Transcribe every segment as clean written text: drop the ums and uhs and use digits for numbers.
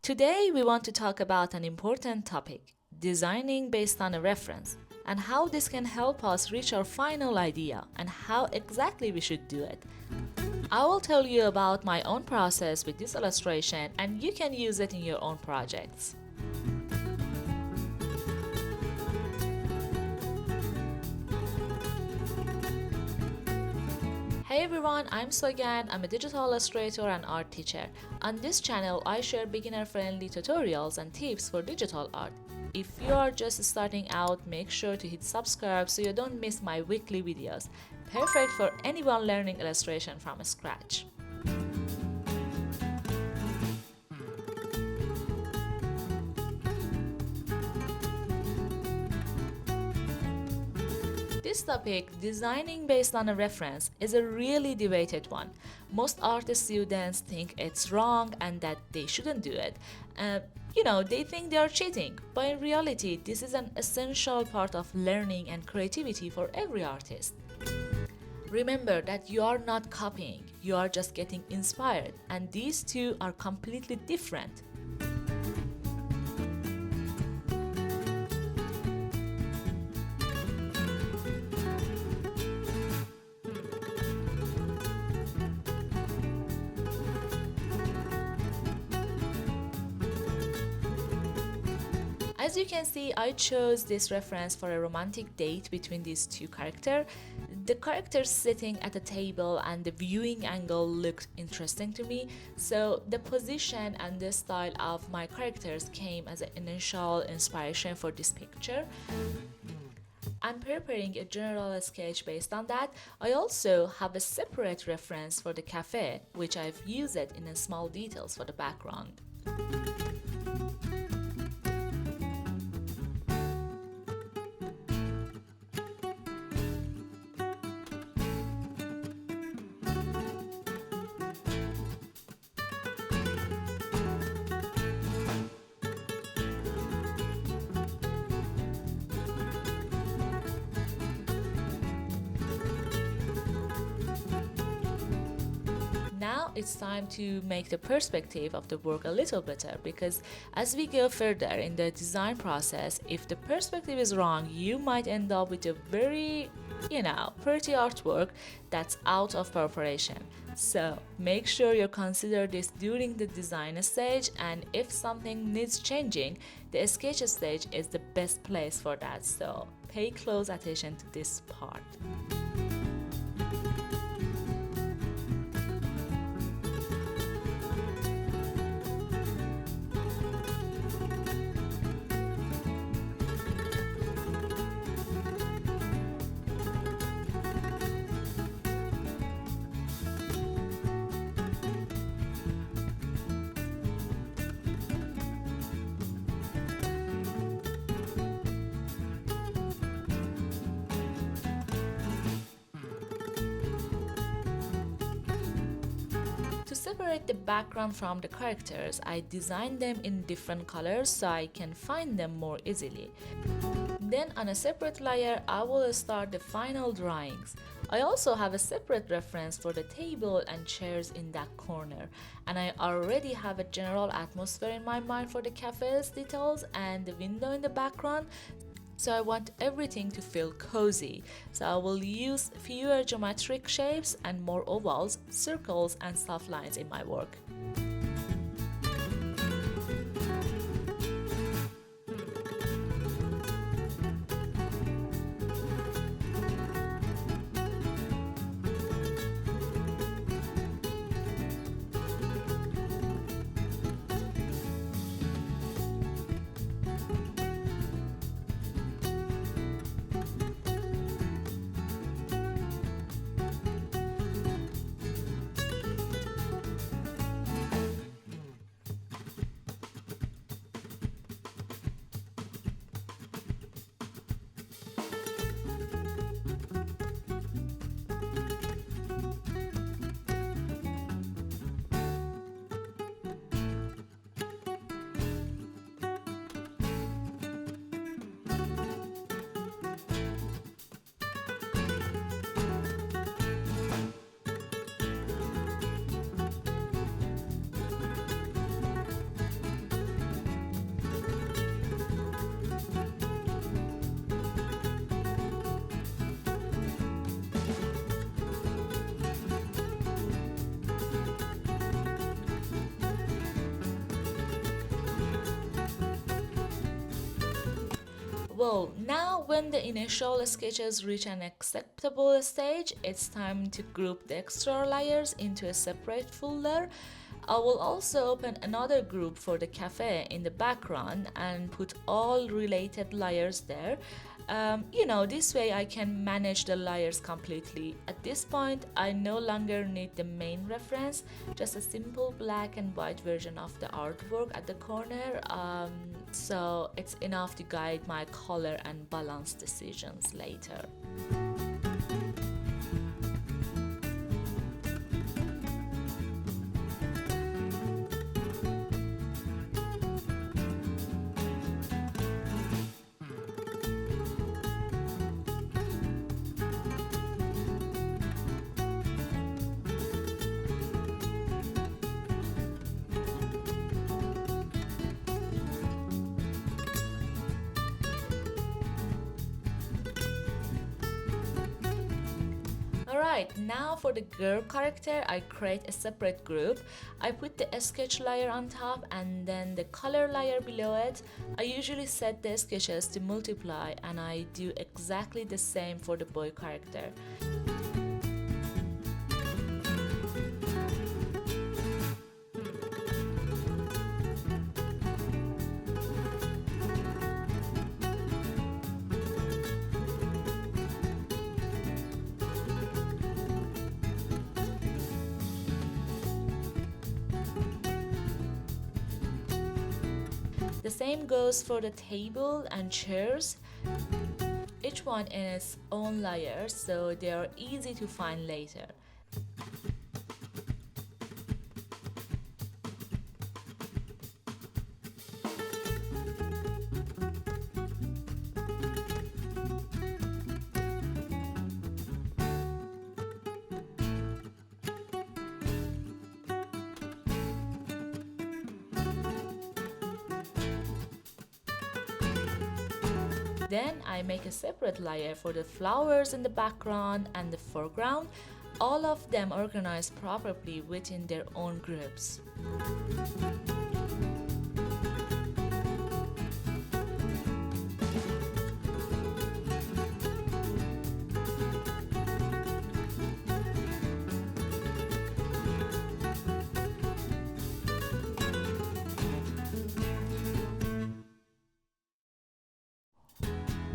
Today, we want to talk about an important topic, designing based on a reference, and how this can help us reach our final idea and how exactly we should do it. I will tell you about my own process with this illustration, and you can use it in your own projects. Hey everyone, I'm Sogan. I'm a digital illustrator and art teacher. On this channel, I share beginner-friendly tutorials and tips for digital art. If you are just starting out, make sure to hit subscribe so you don't miss my weekly videos. Perfect for anyone learning illustration from scratch. This topic, designing based on a reference, is a really debated one. Most art students think it's wrong and that they shouldn't do it. They think they are cheating, but in reality, this is an essential part of learning and creativity for every artist. Remember that you are not copying, you are just getting inspired, and these two are completely different. As you can see, I chose this reference for a romantic date between these two characters. The characters sitting at a table and the viewing angle looked interesting to me, so the position and the style of my characters came as an initial inspiration for this picture. I'm preparing a general sketch based on that. I also have a separate reference for the cafe, which I've used it in a small details for the background. Now it's time to make the perspective of the work a little better, because as we go further in the design process, if the perspective is wrong, you might end up with a very, pretty artwork that's out of proportion. So make sure you consider this during the design stage, and if something needs changing, the sketch stage is the best place for that. So pay close attention to this part. To separate the background from the characters, I designed them in different colors so I can find them more easily. Then on a separate layer, I will start the final drawings. I also have a separate reference for the table and chairs in that corner, and I already have a general atmosphere in my mind for the cafe's details and the window in the background. So I want everything to feel cozy. So I will use fewer geometric shapes and more ovals, circles, and soft lines in my work. Well, now when the initial sketches reach an acceptable stage, it's time to group the extra layers into a separate folder. I will also open another group for the cafe in the background and put all related layers there. This way I can manage the layers completely. At this point, I no longer need the main reference, just a simple black and white version of the artwork at the corner. So it's enough to guide my color and balance decisions later. Alright, now for the girl character, I create a separate group. I put the sketch layer on top and then the color layer below it. I usually set the sketches to multiply and I do exactly the same for the boy character. The same goes for the table and chairs, each one in its own layer so they are easy to find later. Then I make a separate layer for the flowers in the background and the foreground, all of them organized properly within their own groups.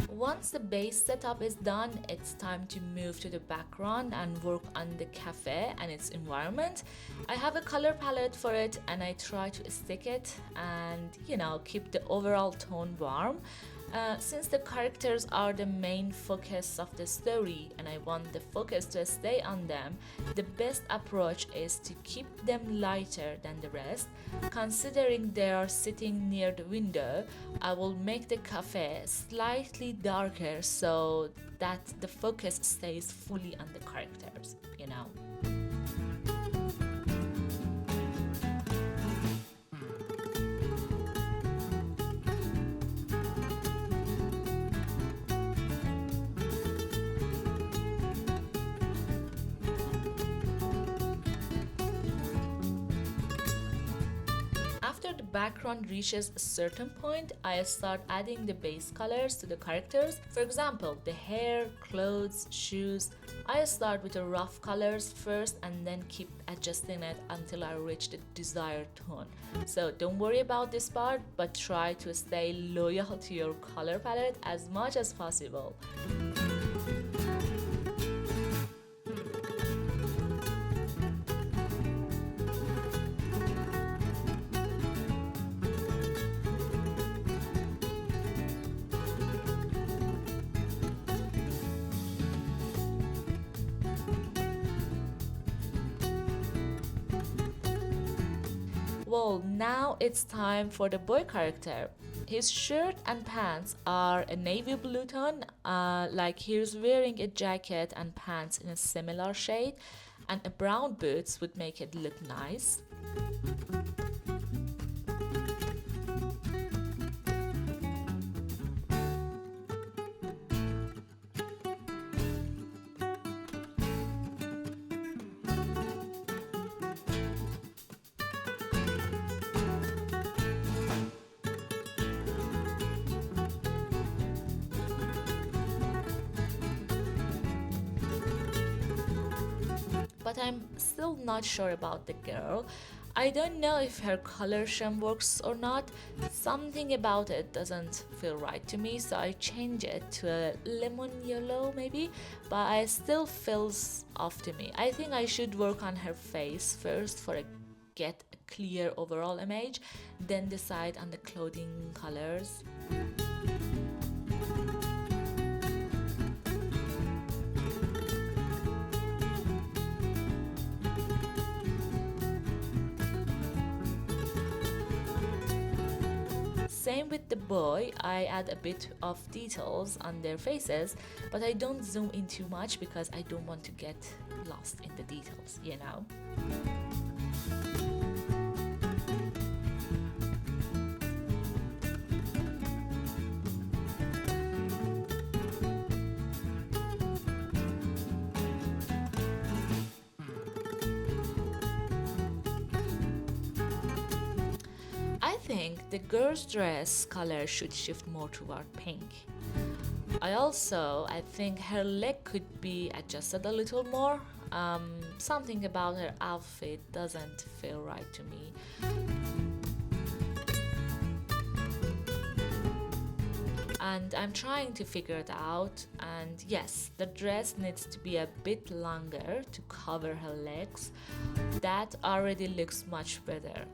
Once the base setup is done, it's time to move to the background and work on the cafe and its environment. I have a color palette for it and I try to stick it and keep the overall tone warm. Since the characters are the main focus of the story and I want the focus to stay on them, the best approach is to keep them lighter than the rest. Considering they are sitting near the window, I will make the cafe slightly darker so that the focus stays fully on the characters. After the background reaches a certain point, I start adding the base colors to the characters. For example, the hair, clothes, shoes. I start with the rough colors first and then keep adjusting it until I reach the desired tone. So don't worry about this part, but try to stay loyal to your color palette as much as possible. Well, now it's time for the boy character. His shirt and pants are a navy blue tone, like he's wearing a jacket and pants in a similar shade, and a brown boots would make it look nice. but I'm still not sure about the girl. I don't know if her color scheme works or not. Something about it doesn't feel right to me, so I change it to a lemon yellow maybe, but it still feels off to me. I think I should work on her face first for a get a clear overall image, then decide on the clothing colors. Same with the boy, I add a bit of details on their faces, but I don't zoom in too much because I don't want to get lost in the details, you know? I think the girl's dress color should shift more toward pink. I think her leg could be adjusted a little more. Something about her outfit doesn't feel right to me. And I'm trying to figure it out. And yes, the dress needs to be a bit longer to cover her legs. That already looks much better.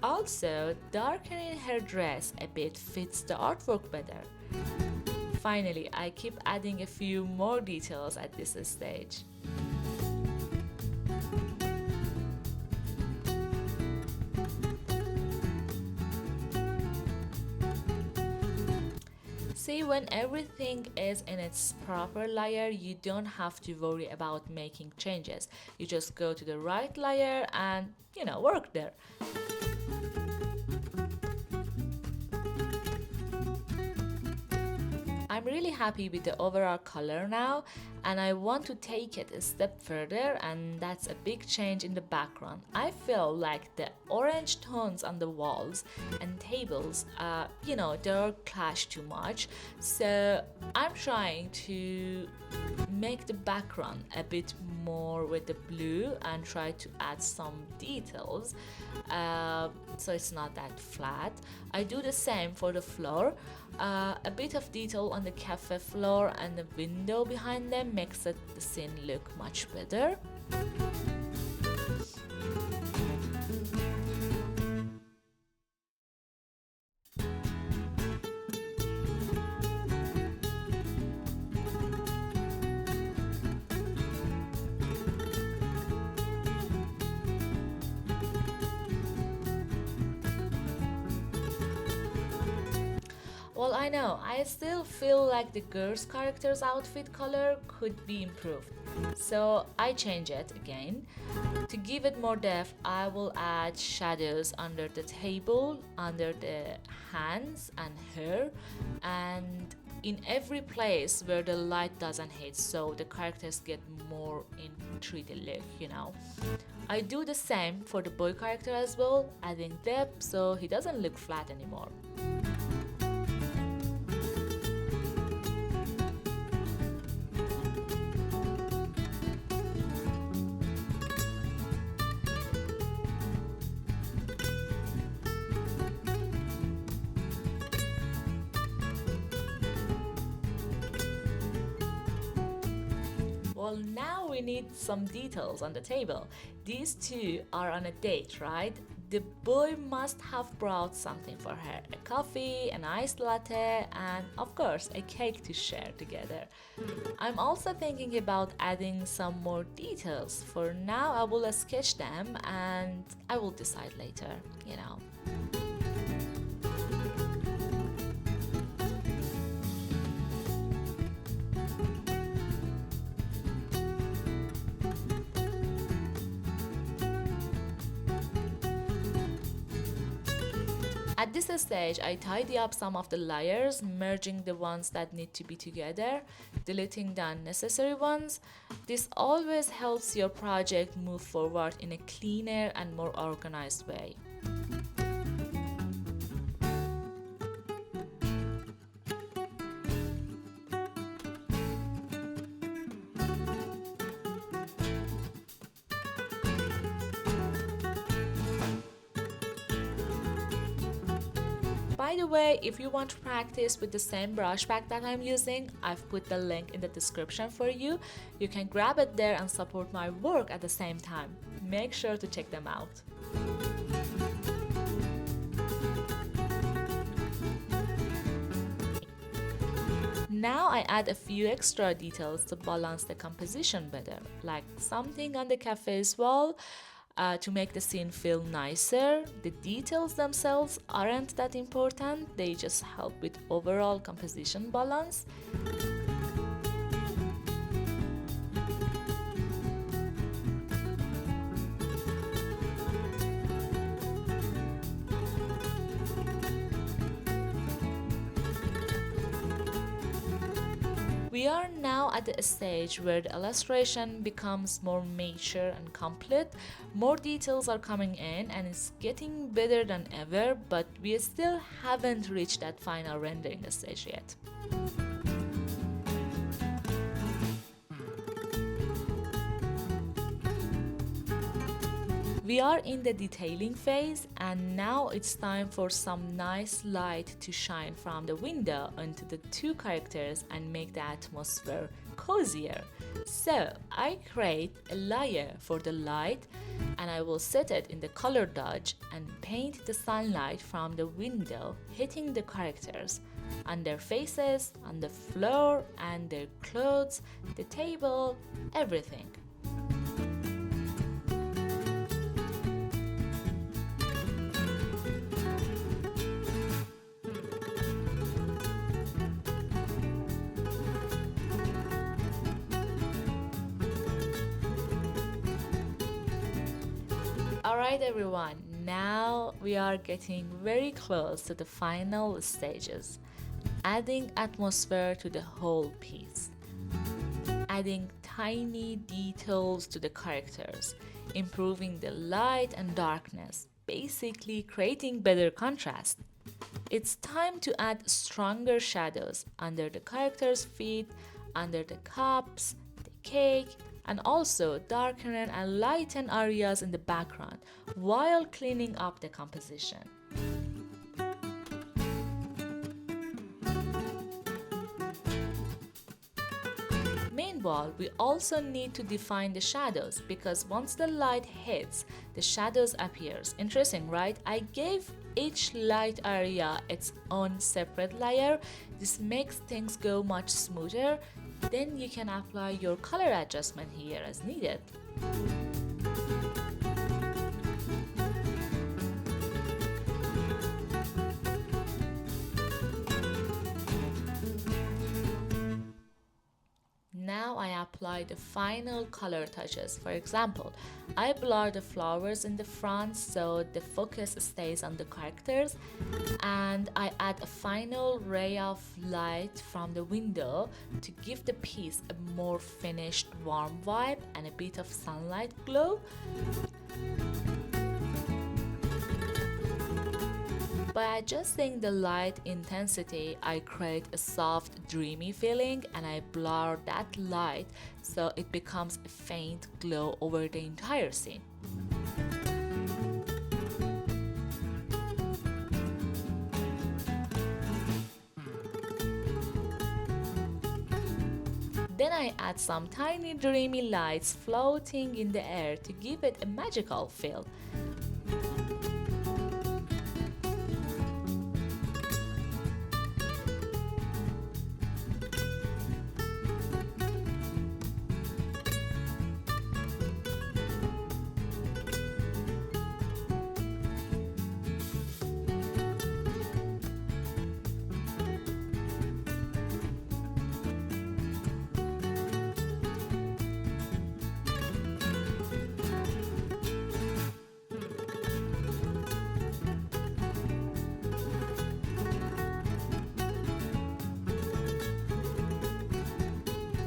Also, darkening her dress a bit fits the artwork better. Finally, I keep adding a few more details at this stage. See, when everything is in its proper layer, you don't have to worry about making changes. You just go to the right layer and, work there. I'm really happy with the overall color now, and I want to take it a step further, and that's a big change in the background. I feel like the orange tones on the walls and tables, they don't clash too much, so I'm trying to make the background a bit more with the blue and try to add some details, so it's not that flat. I do the same for the floor. A bit of detail on the cafe floor and the window behind them makes the scene look much better. Well, I know, I still feel like the girl's character's outfit color could be improved. So I change it again. To give it more depth, I will add shadows under the table, under the hands and hair, and in every place where the light doesn't hit, so the characters get more in 3D look. I do the same for the boy character as well, adding depth so he doesn't look flat anymore. Well, now we need some details on the table. These two are on a date, right? The boy must have brought something for her, a coffee, an iced latte, and of course a cake to share together. I'm also thinking about adding some more details. For now, I will sketch them and I will decide later. At this stage, I tidy up some of the layers, merging the ones that need to be together, deleting the unnecessary ones. This always helps your project move forward in a cleaner and more organized way. By the way, if you want to practice with the same brush pack that I'm using, I've put the link in the description for you. You can grab it there and support my work at the same time. Make sure to check them out. Now I add a few extra details to balance the composition better, like something on the cafe's wall to make the scene feel nicer. The details themselves aren't that important, they just help with overall composition balance. We are now at the stage where the illustration becomes more mature and complete. More details are coming in and it's getting better than ever, but we still haven't reached that final rendering stage yet. We are in the detailing phase, and now it's time for some nice light to shine from the window onto the two characters and make the atmosphere cozier. So I create a layer for the light and I will set it in the color dodge and paint the sunlight from the window hitting the characters on their faces, on the floor, and their clothes, the table, everything. Alright everyone, now we are getting very close to the final stages. Adding atmosphere to the whole piece. Adding tiny details to the characters. Improving the light and darkness. Basically creating better contrast. It's time to add stronger shadows under the characters' feet, under the cups, the cake, and also darken and lighten areas in the background while cleaning up the composition. Meanwhile, we also need to define the shadows because once the light hits, the shadows appears. Interesting, right? I gave each light area its own separate layer. This makes things go much smoother. Then you can apply your color adjustment here as needed. Now I apply the final color touches. For example, I blur the flowers in the front so the focus stays on the characters, and I add a final ray of light from the window to give the piece a more finished, warm vibe and a bit of sunlight glow. By adjusting the light intensity, I create a soft, dreamy feeling and I blur that light so it becomes a faint glow over the entire scene. Then I add some tiny dreamy lights floating in the air to give it a magical feel.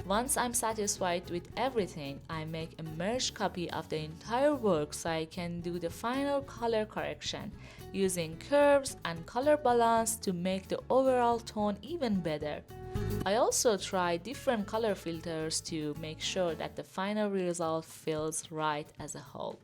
Once I'm satisfied with everything, I make a merged copy of the entire work so I can do the final color correction, using curves and color balance to make the overall tone even better. I also try different color filters to make sure that the final result feels right as a whole.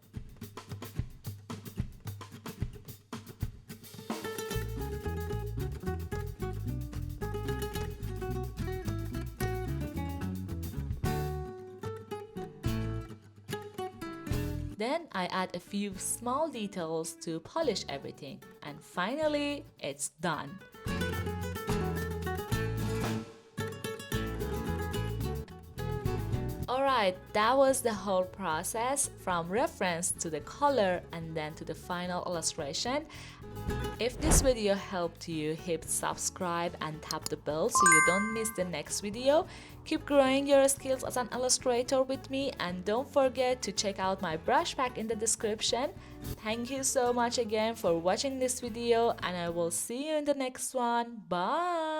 Then I add a few small details to polish everything. And finally, it's done. Alright, that was the whole process from reference to the color and then to the final illustration. If this video helped you, hit subscribe and tap the bell so you don't miss the next video. Keep growing your skills as an illustrator with me, and don't forget to check out my brush pack in the description. Thank you so much again for watching this video, and I will see you in the next one. Bye!